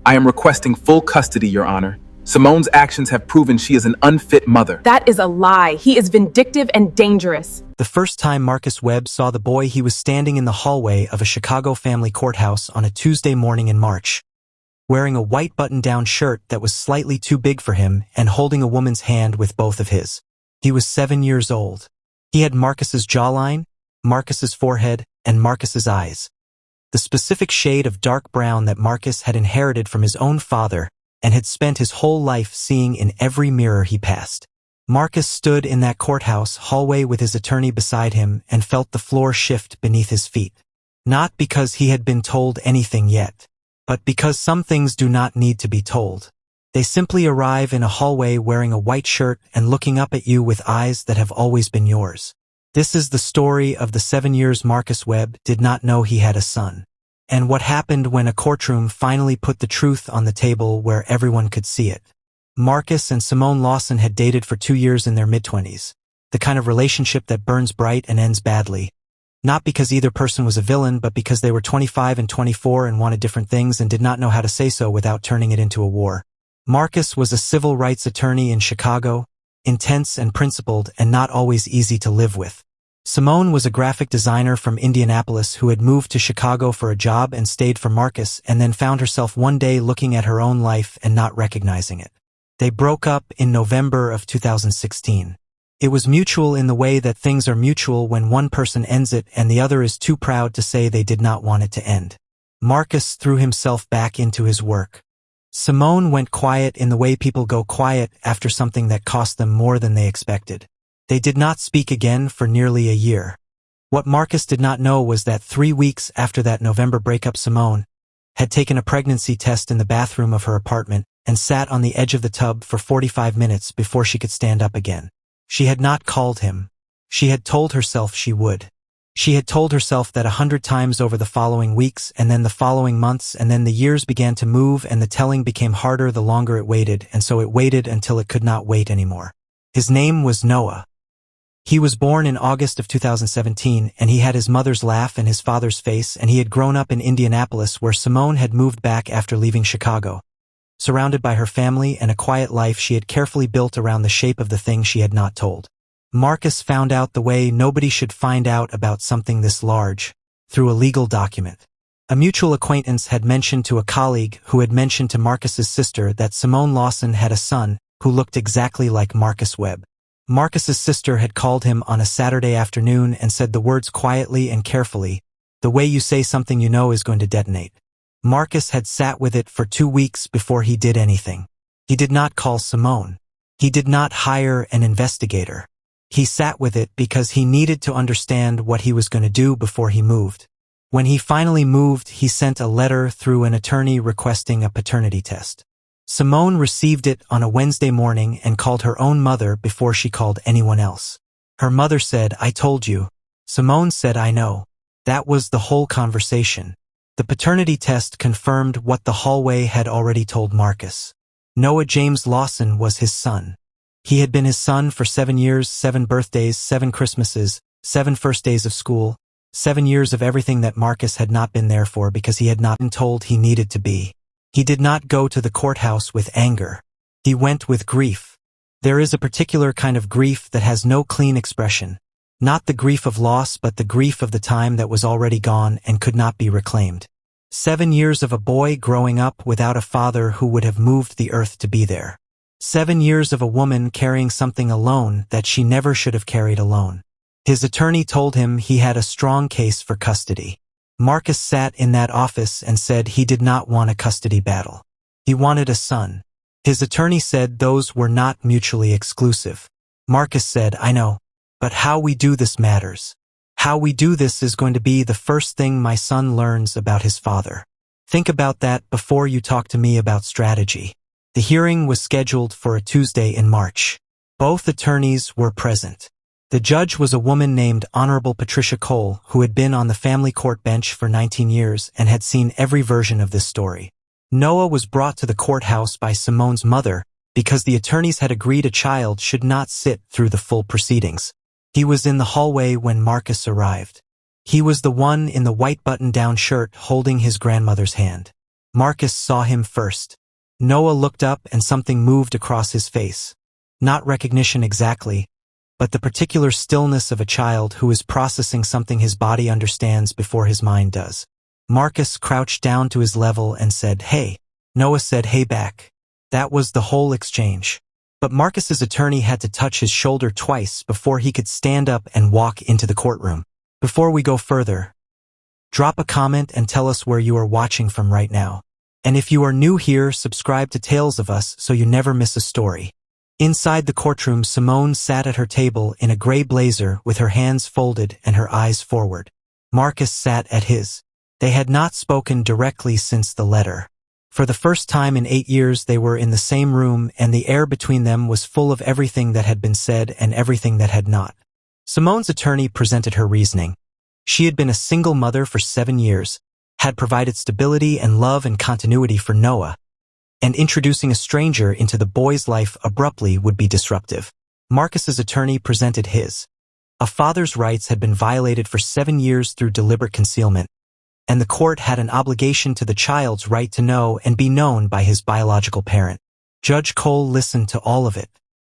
I am requesting full custody, Your Honor. Simone's actions have proven she is an unfit mother. That is a lie. He is vindictive and dangerous. The first time Marcus Webb saw the boy, he was standing in the hallway of a Chicago family courthouse on a Tuesday morning in March, wearing a white button-down shirt that was slightly too big for him and holding a woman's hand with both of his. He was 7 years old. He had Marcus's jawline, Marcus's forehead, and Marcus's eyes. The specific shade of dark brown that Marcus had inherited from his own father and had spent his whole life seeing in every mirror he passed. Marcus stood in that courthouse hallway with his attorney beside him and felt the floor shift beneath his feet. Not because he had been told anything yet, but because some things do not need to be told. They simply arrive in a hallway wearing a white shirt and looking up at you with eyes that have always been yours. This is the story of the 7 years Marcus Webb did not know he had a son, and what happened when a courtroom finally put the truth on the table where everyone could see it. Marcus and Simone Lawson had dated for 2 years in their mid-20s, the kind of relationship that burns bright and ends badly. Not because either person was a villain, but because they were 25 and 24 and wanted different things and did not know how to say so without turning it into a war. Marcus was a civil rights attorney in Chicago, intense and principled and not always easy to live with. Simone was a graphic designer from Indianapolis who had moved to Chicago for a job and stayed for Marcus and then found herself one day looking at her own life and not recognizing it. They broke up in November of 2016. It was mutual in the way that things are mutual when one person ends it and the other is too proud to say they did not want it to end. Marcus threw himself back into his work. Simone went quiet in the way people go quiet after something that cost them more than they expected. They did not speak again for nearly a year. What Marcus did not know was that 3 weeks after that November breakup, Simone had taken a pregnancy test in the bathroom of her apartment and sat on the edge of the tub for 45 minutes before she could stand up again. She had not called him. She had told herself she would. She had told herself that 100 times over the following weeks and then the following months, and then the years began to move and the telling became harder the longer it waited, and so it waited until it could not wait anymore. His name was Noah. He was born in August of 2017, and he had his mother's laugh and his father's face, and he had grown up in Indianapolis, where Simone had moved back after leaving Chicago. Surrounded by her family and a quiet life she had carefully built around the shape of the thing she had not told. Marcus found out the way nobody should find out about something this large, through a legal document. A mutual acquaintance had mentioned to a colleague who had mentioned to Marcus's sister that Simone Lawson had a son who looked exactly like Marcus Webb. Marcus's sister had called him on a Saturday afternoon and said the words quietly and carefully, "The way you say something you know is going to detonate." Marcus had sat with it for 2 weeks before he did anything. He did not call Simone. He did not hire an investigator. He sat with it because he needed to understand what he was going to do before he moved. When he finally moved, he sent a letter through an attorney requesting a paternity test. Simone received it on a Wednesday morning and called her own mother before she called anyone else. Her mother said, "I told you." Simone said, "I know." That was the whole conversation. The paternity test confirmed what the hallway had already told Marcus. Noah James Lawson was his son. He had been his son for 7 years, 7 birthdays, 7 Christmases, 7 first days of school, 7 years of everything that Marcus had not been there for because he had not been told he needed to be. He did not go to the courthouse with anger. He went with grief. There is a particular kind of grief that has no clean expression. Not the grief of loss, but the grief of the time that was already gone and could not be reclaimed. 7 years of a boy growing up without a father who would have moved the earth to be there. 7 years of a woman carrying something alone that she never should have carried alone. His attorney told him he had a strong case for custody. Marcus sat in that office and said he did not want a custody battle. He wanted a son. His attorney said those were not mutually exclusive. Marcus said, "I know. But how we do this matters. How we do this is going to be the first thing my son learns about his father. Think about that before you talk to me about strategy." The hearing was scheduled for a Tuesday in March. Both attorneys were present. The judge was a woman named Honorable Patricia Cole, who had been on the family court bench for 19 years and had seen every version of this story. Noah was brought to the courthouse by Simone's mother because the attorneys had agreed a child should not sit through the full proceedings. He was in the hallway when Marcus arrived. He was the one in the white button-down shirt holding his grandmother's hand. Marcus saw him first. Noah looked up and something moved across his face. Not recognition exactly, but the particular stillness of a child who is processing something his body understands before his mind does. Marcus crouched down to his level and said, "Hey." Noah said, "Hey back." That was the whole exchange. But Marcus's attorney had to touch his shoulder twice before he could stand up and walk into the courtroom. Before we go further, drop a comment and tell us where you are watching from right now. And if you are new here, subscribe to Tales of Us so you never miss a story. Inside the courtroom, Simone sat at her table in a gray blazer with her hands folded and her eyes forward. Marcus sat at his. They had not spoken directly since the letter. For the first time in 8 years they were in the same room, and the air between them was full of everything that had been said and everything that had not. Simone's attorney presented her reasoning. She had been a single mother for 7 years, had provided stability and love and continuity for Noah, and introducing a stranger into the boy's life abruptly would be disruptive. Marcus's attorney presented his. A father's rights had been violated for 7 years through deliberate concealment, and the court had an obligation to the child's right to know and be known by his biological parent. Judge Cole listened to all of it.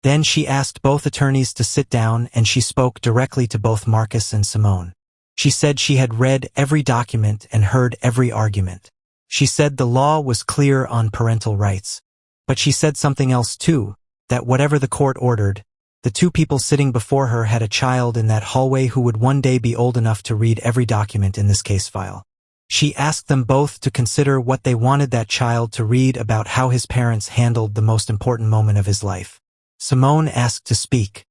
Then she asked both attorneys to sit down, and she spoke directly to both Marcus and Simone. She said she had read every document and heard every argument. She said the law was clear on parental rights. But she said something else too, that whatever the court ordered, the two people sitting before her had a child in that hallway who would one day be old enough to read every document in this case file. She asked them both to consider what they wanted that child to read about how his parents handled the most important moment of his life. Simone asked to speak.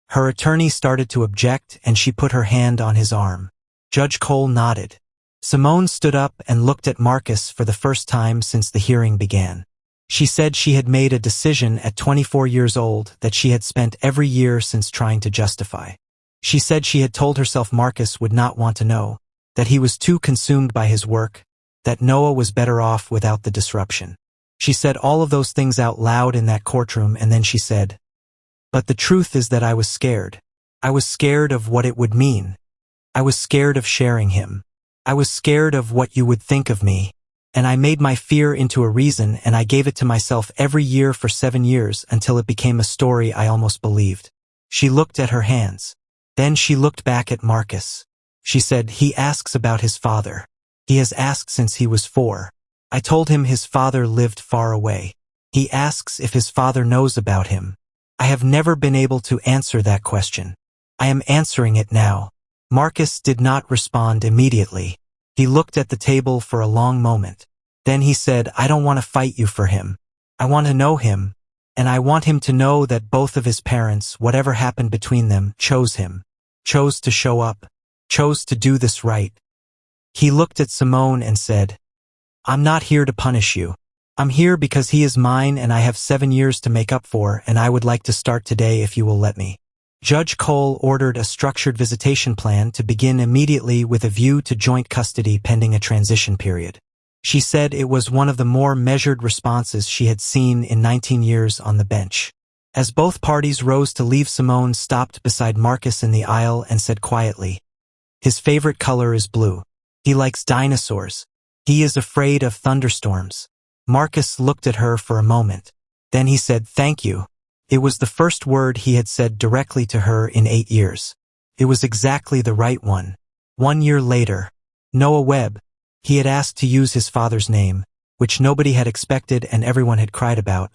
Her attorney started to object, and she put her hand on his arm. Judge Cole nodded. Simone stood up and looked at Marcus for the first time since the hearing began. She said she had made a decision at 24 years old that she had spent every year since trying to justify. She said she had told herself Marcus would not want to know, that he was too consumed by his work, that Noah was better off without the disruption. She said all of those things out loud in that courtroom, and then she said, "But the truth is that I was scared. I was scared of what it would mean. I was scared of sharing him. I was scared of what you would think of me. And I made my fear into a reason, and I gave it to myself every year for 7 years until it became a story I almost believed." She looked at her hands. Then she looked back at Marcus. She said, "He asks about his father. He has asked since he was 4. I told him his father lived far away. He asks if his father knows about him. I have never been able to answer that question. I am answering it now." Marcus did not respond immediately. He looked at the table for a long moment. Then he said, "I don't want to fight you for him. I want to know him, and I want him to know that both of his parents, whatever happened between them, chose him, chose to show up, chose to do this right." He looked at Simone and said, "I'm not here to punish you. I'm here because he is mine and I have 7 years to make up for, and I would like to start today if you will let me." Judge Cole ordered a structured visitation plan to begin immediately with a view to joint custody pending a transition period. She said it was one of the more measured responses she had seen in 19 years on the bench. As both parties rose to leave, Simone stopped beside Marcus in the aisle and said quietly, "His favorite color is blue. He likes dinosaurs. He is afraid of thunderstorms." Marcus looked at her for a moment. Then he said, "Thank you." It was the first word he had said directly to her in 8 years. It was exactly the right one. 1 year later, Noah Webb, he had asked to use his father's name, which nobody had expected and everyone had cried about,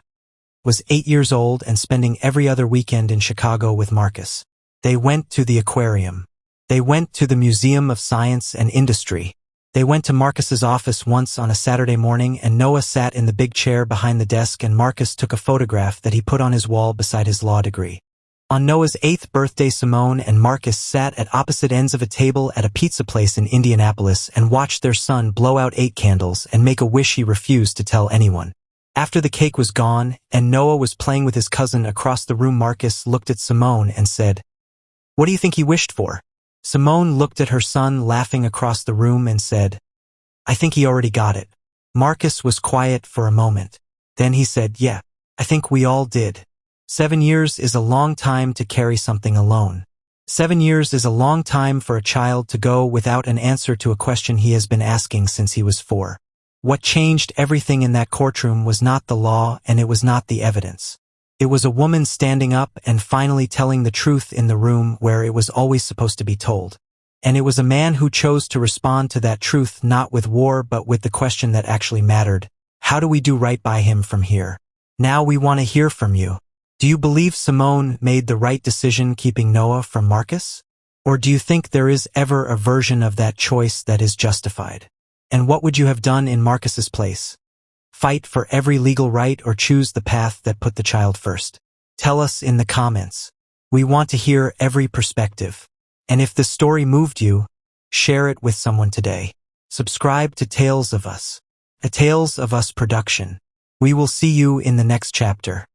was 8 years old and spending every other weekend in Chicago with Marcus. They went to the aquarium. They went to the Museum of Science and Industry. They went to Marcus's office once on a Saturday morning, and Noah sat in the big chair behind the desk, and Marcus took a photograph that he put on his wall beside his law degree. On Noah's 8th birthday, Simone and Marcus sat at opposite ends of a table at a pizza place in Indianapolis and watched their son blow out 8 candles and make a wish he refused to tell anyone. After the cake was gone and Noah was playing with his cousin across the room, Marcus looked at Simone and said, "What do you think he wished for?" Simone looked at her son laughing across the room and said, "I think he already got it." Marcus was quiet for a moment. Then he said, "Yeah, I think we all did. 7 years is a long time to carry something alone. 7 years is a long time for a child to go without an answer to a question he has been asking since he was 4. What changed everything in that courtroom was not the law and it was not the evidence. It was a woman standing up and finally telling the truth in the room where it was always supposed to be told. And it was a man who chose to respond to that truth not with war but with the question that actually mattered. How do we do right by him from here? Now we want to hear from you. Do you believe Simone made the right decision keeping Noah from Marcus? Or do you think there is ever a version of that choice that is justified? And what would you have done in Marcus's place? Fight for every legal right or choose the path that put the child first? Tell us in the comments. We want to hear every perspective. And if the story moved you, share it with someone today. Subscribe to Tales of Us, a Tales of Us production. We will see you in the next chapter.